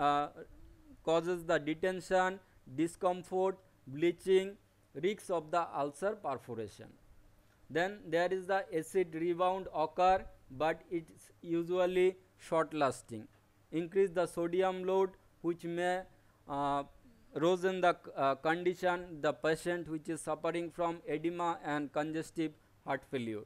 causes the detention, discomfort, bleaching, risks of the ulcer perforation. Then there is the acid rebound occur, but it is usually short lasting. Increase the sodium load, which may worsen the condition the patient which is suffering from edema and congestive heart failure.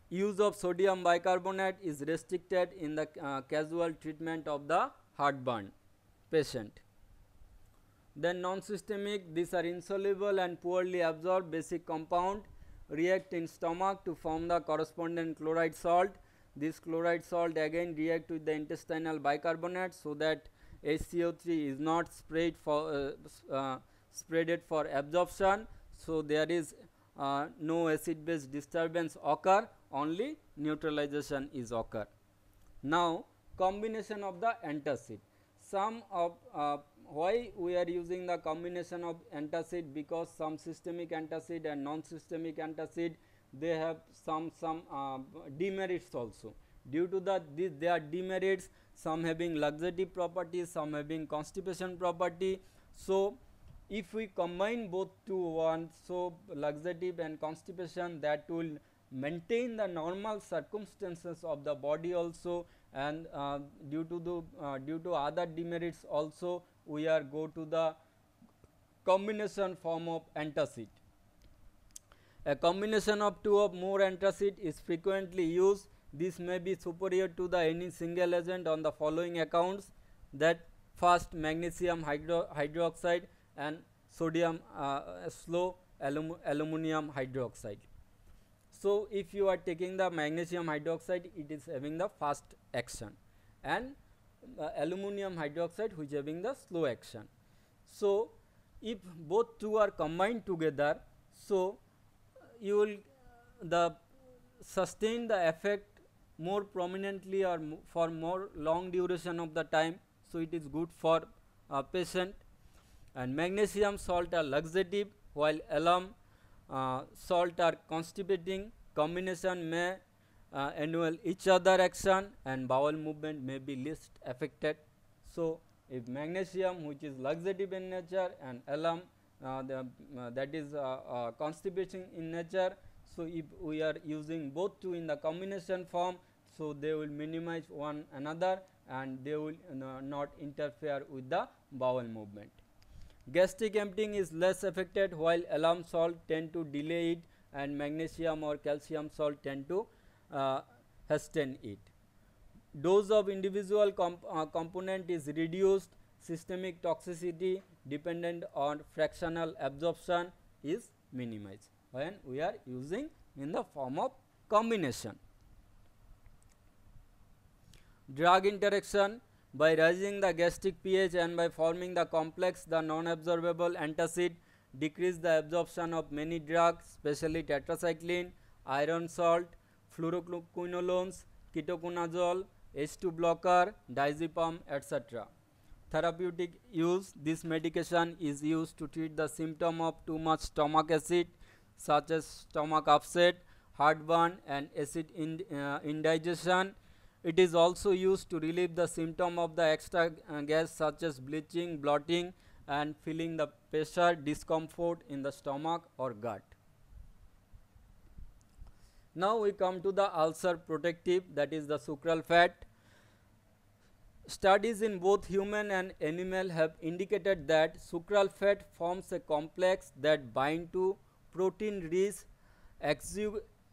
Use of sodium bicarbonate is restricted in the casual treatment of the heartburn patient. Then non-systemic, these are insoluble and poorly absorbed basic compound, react in stomach to form the corresponding chloride salt. This chloride salt again react with the intestinal bicarbonate, so that HCO3 is not spreaded for absorption. So there is no acid base disturbance occur, only neutralization is occur. Now combination of the antacid. Some of why we are using the combination of antacid, because some systemic antacid and non-systemic antacid, they have some demerits also. Due to they are demerits, some having laxative properties, some having constipation property. So if we combine both to one, so laxative and constipation, that will maintain the normal circumstances of the body also, and due to other demerits also, we are go to the combination form of antacid. A combination of two or more antacid is frequently used. This may be superior to the any single agent on the following accounts: that first, magnesium hydroxide and sodium slow aluminum hydroxide. So if you are taking the magnesium hydroxide, it is having the fast action, and aluminum hydroxide which having the slow action. So if both two are combined together, so you will sustain the effect more prominently or for more long duration of the time. So it is good for patient. And magnesium salt are laxative, while alum salt are constipating. Combination may annul each other action, and bowel movement may be least affected. So if magnesium, which is laxative in nature, and alum that is constipating in nature, so if we are using both two in the combination form, so they will minimize one another and they will not interfere with the bowel movement. Gastric emptying is less affected, while alarm salt tend to delay it, and magnesium or calcium salt tend to uh, hasten it. Dose of individual component is reduced, systemic toxicity dependent on fractional absorption is minimized when we are using in the form of combination. Drug interaction: by raising the gastric pH and by forming the complex, the non-absorbable antacid decrease the absorption of many drugs, especially tetracycline, iron salt, fluoroquinolones, ketoconazole, H2 blocker, diazepam, etc. Therapeutic use: this medication is used to treat the symptom of too much stomach acid, such as stomach upset, heartburn, and acid indigestion. It is also used to relieve the symptom of the extra gas, such as bleaching, bloating, and feeling the pressure discomfort in the stomach or gut. Now we come to the ulcer protective, that is the sucral fat. Studies in both human and animal have indicated that sucral fat forms a complex that bind to protein rich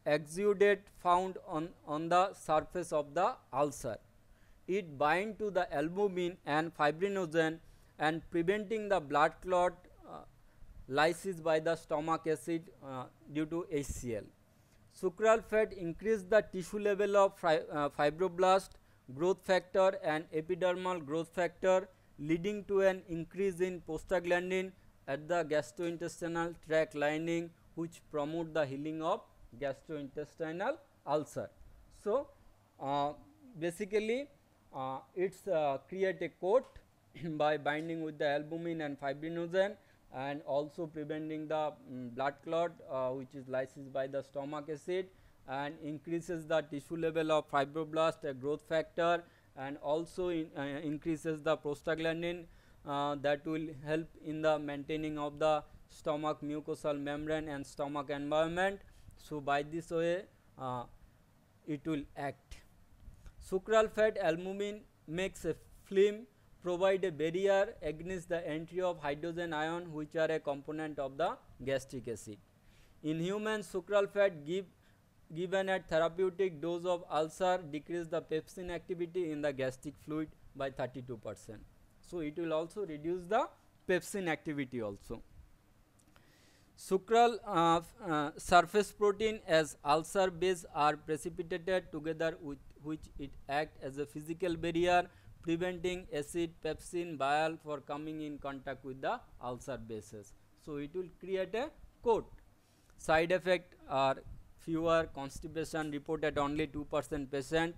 exudate found on the surface of the ulcer. It bind to the albumin and fibrinogen and preventing the blood clot lysis by the stomach acid due to HCl. Sucral fat increase the tissue level of fibroblast, growth factor, and epidermal growth factor, leading to an increase in prostaglandin at the gastrointestinal tract lining, which promote the healing of gastrointestinal ulcer. So, basically it's create a coat by binding with the albumin and fibrinogen, and also preventing the blood clot which is lysis by the stomach acid, and increases the tissue level of fibroblast growth factor, and also increases the prostaglandin that will help in the maintaining of the stomach mucosal membrane and stomach environment. So, by this way it will act. Sucral fat albumin makes a film, provide a barrier against the entry of hydrogen ion, which are a component of the gastric acid. In humans, sucral fat given at therapeutic dose of ulcer decrease the pepsin activity in the gastric fluid by 32%. So, it will also reduce the pepsin activity also. Sucral surface protein as ulcer base are precipitated together with which it act as a physical barrier, preventing acid, pepsin, bile for coming in contact with the ulcer bases. So, it will create a coat. Side effect are fewer, constipation reported only 2% patient,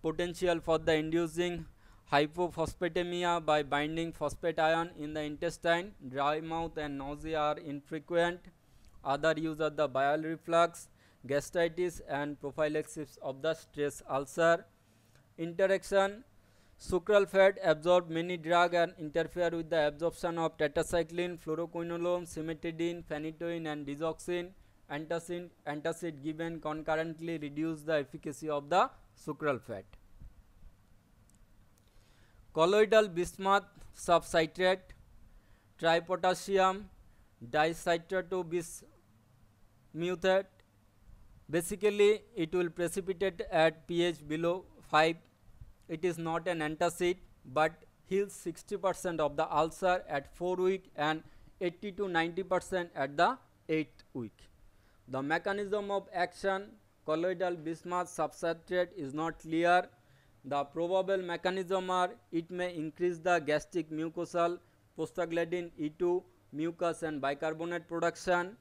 potential for the inducing hypophosphatemia by binding phosphate ion in the intestine, dry mouth and nausea are infrequent. Other use of the bile reflux, gastritis, and prophylaxis of the stress ulcer. Interaction: sucral fat absorb many drugs and interfere with the absorption of tetracycline, fluoroquinolone, cimetidine, phenytoin, and digoxin. Antacid given concurrently reduce the efficacy of the sucral fat. Colloidal bismuth subcitrate, tripotassium dicitrotobismuthate. Basically, it will precipitate at pH below 5. It is not an antacid, but heals 60% of the ulcer at 4 weeks and 80 to 90% at the 8th week. The mechanism of action: colloidal bismuth substrate is not clear. The probable mechanism are: it may increase the gastric mucosal prostaglandin E2, mucus and bicarbonate production,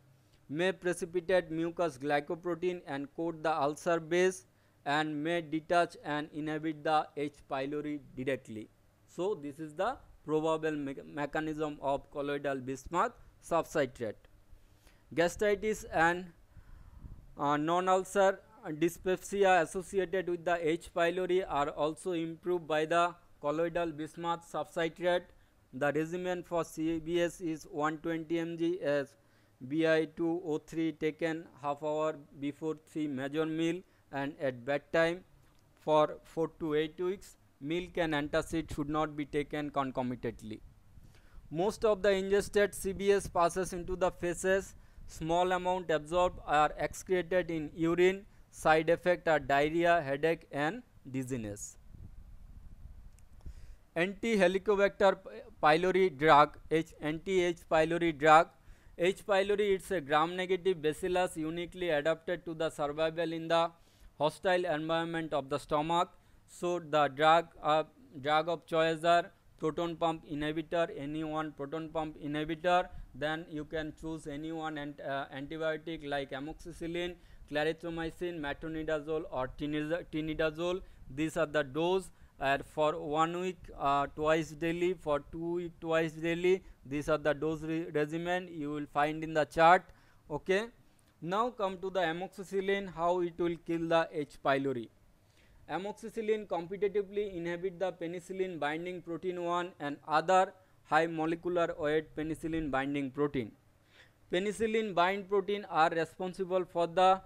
may precipitate mucus glycoprotein and coat the ulcer base, and may detach and inhibit the H. pylori directly. So, this is the probable mechanism of colloidal bismuth subcitrate. Gastritis and non-ulcer dyspepsia associated with the H. pylori are also improved by the colloidal bismuth subcitrate. The regimen for CBS is 120 mg as Bi2O3 taken half hour before 3 major meal and at bedtime for 4 to 8 weeks. Milk and antacid should not be taken concomitantly. Most of the ingested CBS passes into the feces. Small amount absorbed are excreted in urine. Side effect are diarrhea, headache and dizziness. Anti-Helicobacter pylori drug, anti-H. pylori drug. H. pylori is a gram-negative bacillus uniquely adapted to the survival in the hostile environment of the stomach. So the drug of choice are proton pump inhibitor, any one proton pump inhibitor. Then you can choose any one antibiotic like amoxicillin, clarithromycin, metronidazole or tinidazole. These are the dose. For 1 week twice daily, for 2 week twice daily. These are the dose regimen you will find in the chart. Okay. Now come to the amoxicillin, how it will kill the H. pylori. Amoxicillin competitively inhibit the penicillin binding protein 1 and other high molecular weight penicillin binding protein. Penicillin bind protein are responsible for the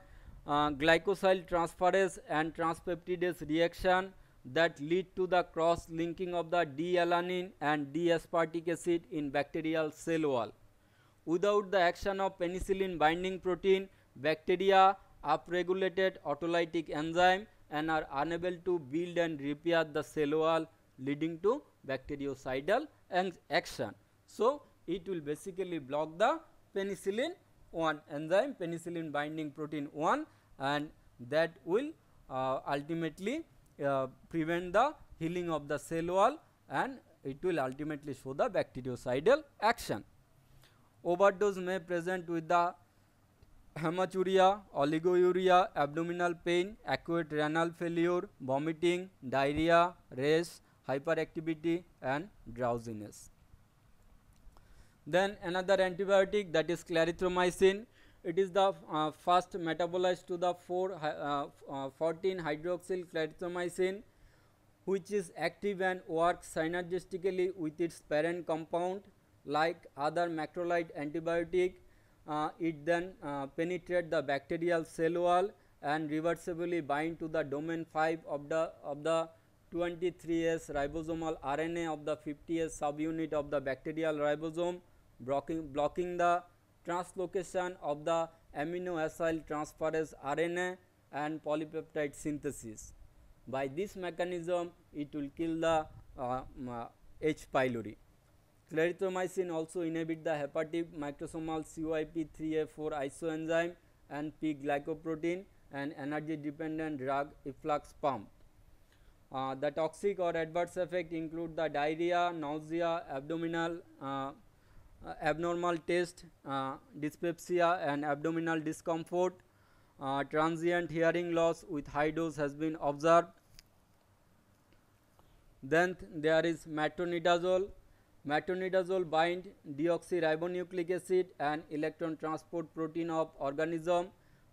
glycosyl transferase and transpeptidase reaction that lead to the cross linking of the D-alanine and D-aspartic acid in bacterial cell wall. Without the action of penicillin binding protein, bacteria upregulated autolytic enzyme and are unable to build and repair the cell wall, leading to bactericidal action. So it will basically block the penicillin 1 enzyme, penicillin binding protein 1, and that will ultimately prevent the healing of the cell wall, and it will ultimately show the bactericidal action. Overdose may present with the hematuria, oligouria, abdominal pain, acute renal failure, vomiting, diarrhea, rash, hyperactivity and drowsiness. Then another antibiotic, that is clarithromycin. It is the first metabolized to the 14-hydroxyl clarithromycin, which is active and works synergistically with its parent compound. Like other macrolide antibiotic, it then penetrate the bacterial cell wall and reversibly bind to the domain 5 of the 23S ribosomal RNA of the 50S subunit of the bacterial ribosome, blocking the translocation of the amino acyl transferase RNA and polypeptide synthesis. By this mechanism, it will kill the H. pylori. Clarithromycin also inhibit the hepatic microsomal CYP3A4 isoenzyme and P glycoprotein and energy dependent drug efflux pump. The toxic or adverse effect include the diarrhea, nausea, abnormal taste, dyspepsia and abdominal discomfort. Transient hearing loss with high dose has been observed. Then there is metronidazole. Metronidazole bind deoxyribonucleic acid and electron transport protein of organism,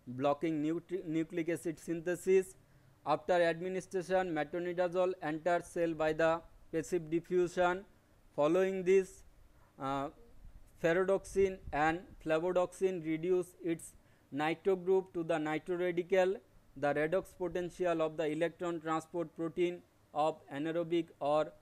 blocking nucleic acid synthesis. After administration, metronidazole enters cell by the passive diffusion. Following this, ferredoxin and flavodoxin reduce its nitro group to the nitro radical. The redox potential of the electron transport protein of anaerobic or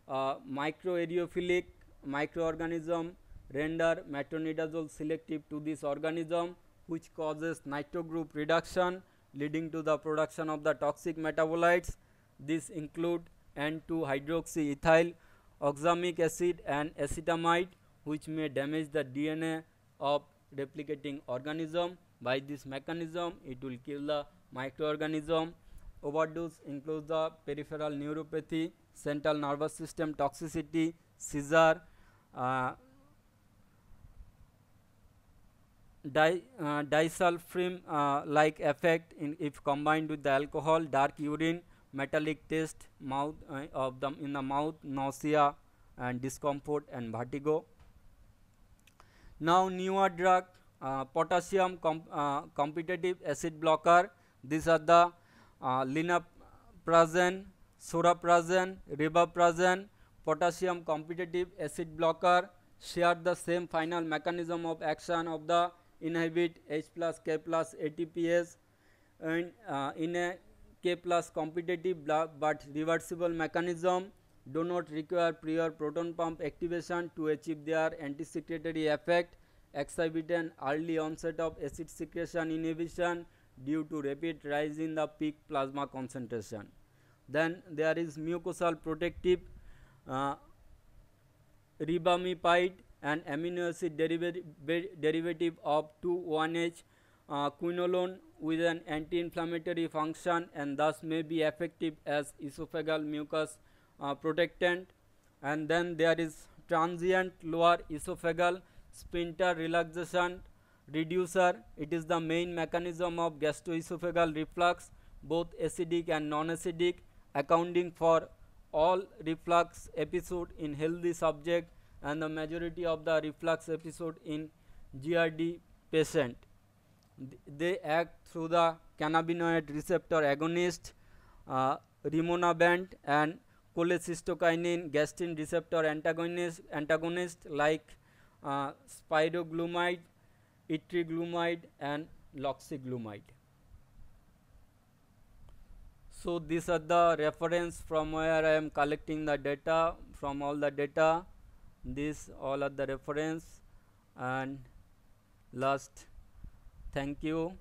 microaerophilic microorganism render metronidazole selective to this organism, which causes nitro group reduction, leading to the production of the toxic metabolites. This include N2-hydroxyethyl oxamic acid and acetamide, which may damage the DNA of replicating organism. By this mechanism, it will kill the microorganism. Overdose includes the peripheral neuropathy, central nervous system toxicity, seizure, disulfiram like effect if combined with the alcohol, dark urine, metallic taste, mouth in the mouth, nausea and discomfort and vertigo. Now newer drug, potassium competitive acid blocker. These are the linaprazan, soraprazan, ribaprazan. Potassium competitive acid blocker share the same final mechanism of action of the inhibit H plus K plus ATPase, and in a K plus competitive but reversible mechanism. do not require prior proton pump activation to achieve their anti-secretory effect, exhibit an early onset of acid secretion inhibition due to rapid rise in the peak plasma concentration. Then there is mucosal protective ribamypide, an amino acid derivative of 2,1-H quinolone with an anti-inflammatory function and thus may be effective as esophageal mucus protectant. And then there is transient lower esophageal sphincter relaxation reducer. It is the main mechanism of gastroesophageal reflux, both acidic and non-acidic, accounting for all reflux episode in healthy subject and the majority of the reflux episode in GRD patient. They act through the cannabinoid receptor agonist, rimonabant, and cholecystokinin gastrin receptor antagonist like spiroglumide, etriglumide, and loxyglumide. So these are the reference from where I am collecting the data. From all the data, these all are the reference. And last, thank you.